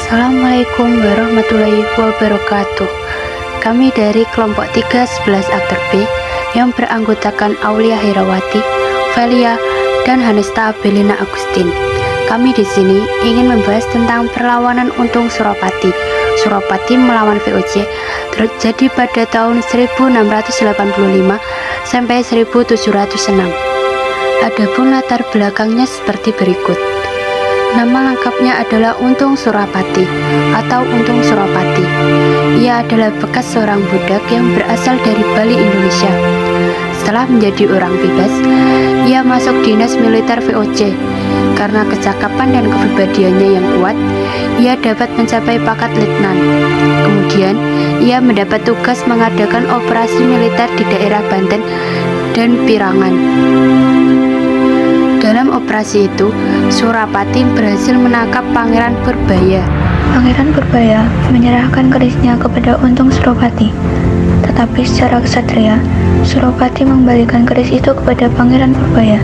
Assalamualaikum warahmatullahi wabarakatuh. Kami dari kelompok 311 Aktor B yang beranggotakan Aulia Herawati, Velia, dan Hanesta Belina Agustin. Kami di sini ingin membahas tentang perlawanan Untung Suropati. Suropati melawan VOC terjadi pada tahun 1685 sampai 1706. Adapun latar belakangnya seperti berikut. Nama lengkapnya adalah Untung Surapati atau Untung Suropati. Ia adalah bekas seorang budak yang berasal dari Bali, Indonesia. Setelah menjadi orang bebas, ia masuk dinas militer VOC. Karena kecakapan dan kepribadiannya yang kuat, ia dapat mencapai pangkat letnan. Kemudian, ia mendapat tugas mengadakan operasi militer di daerah Banten dan Pirangan. Dalam operasi itu, Surapati berhasil menangkap Pangeran Purbaya. Pangeran Purbaya menyerahkan kerisnya kepada Untung Suropati. Tetapi secara kesatria, Suropati mengembalikan keris itu kepada Pangeran Purbaya.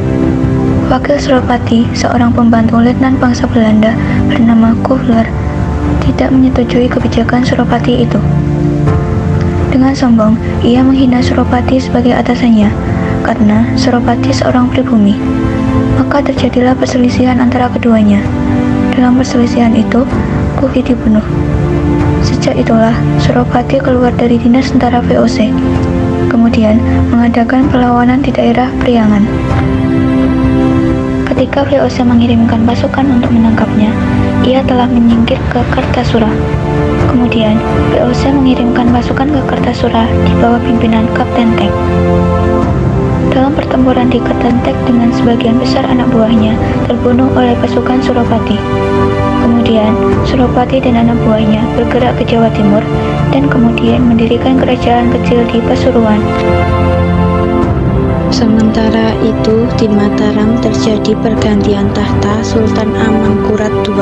Wakil Suropati, seorang pembantu letnan bangsa Belanda bernama Kuvler, tidak menyetujui kebijakan Suropati itu. Dengan sombong, ia menghina Suropati sebagai atasannya, karena Suropati seorang pribumi. Maka terjadilah perselisihan antara keduanya. Dalam perselisihan itu, Kuki dibunuh. Sejak itulah Suropati keluar dari dinas tentara VOC, kemudian mengadakan perlawanan di daerah Priangan. Ketika VOC mengirimkan pasukan untuk menangkapnya, ia telah menyingkir ke Kartasura. Kemudian, VOC mengirimkan pasukan ke Kartasura di bawah pimpinan Kapten Tek. Dalam pertempuran di Kartantek dengan sebagian besar anak buahnya terbunuh oleh pasukan Suropati. Kemudian, Suropati dan anak buahnya bergerak ke Jawa Timur dan kemudian mendirikan kerajaan kecil di Pasuruan. Sementara itu, di Mataram terjadi pergantian tahta. Sultan Amangkurat II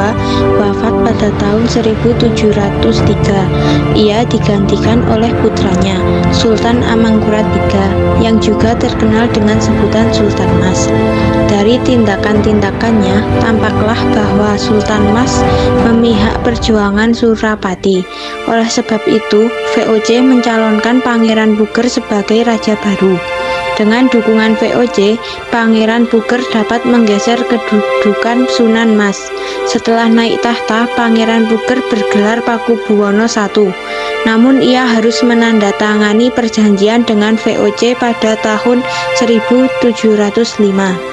wafat pada tahun 1703. Ia digantikan oleh putranya, Sultan Amangkurat III, yang juga terkenal dengan sebutan Sultan Mas. Dari tindakan-tindakannya, tampaklah bahwa Sultan Mas memihak perjuangan Surapati. Oleh sebab itu, VOC mencalonkan Pangeran Puger sebagai raja baru. Dengan dukungan VOC, Pangeran Puger dapat menggeser kedudukan Sunan Mas. Setelah naik tahta, Pangeran Puger bergelar Pakubuwono I. Namun ia harus menandatangani perjanjian dengan VOC pada tahun 1705.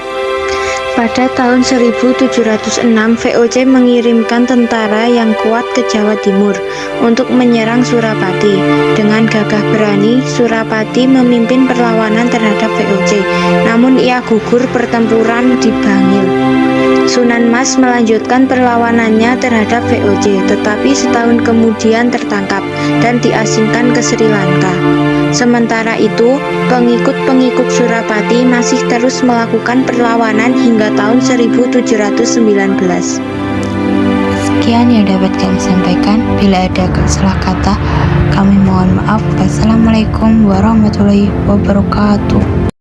Pada tahun 1706, VOC mengirimkan tentara yang kuat ke Jawa Timur untuk menyerang Surapati. Dengan gagah berani, Surapati memimpin perlawanan terhadap VOC, namun ia gugur pertempuran di Bangil. Sunan Mas melanjutkan perlawanannya terhadap VOC, tetapi setahun kemudian tertangkap dan diasingkan ke Sri Lanka. Sementara itu, pengikut-pengikut Surapati masih terus melakukan perlawanan hingga tahun 1719. Sekian yang dapat kami sampaikan. Bila ada salah kata, kami mohon maaf. Wassalamualaikum warahmatullahi wabarakatuh.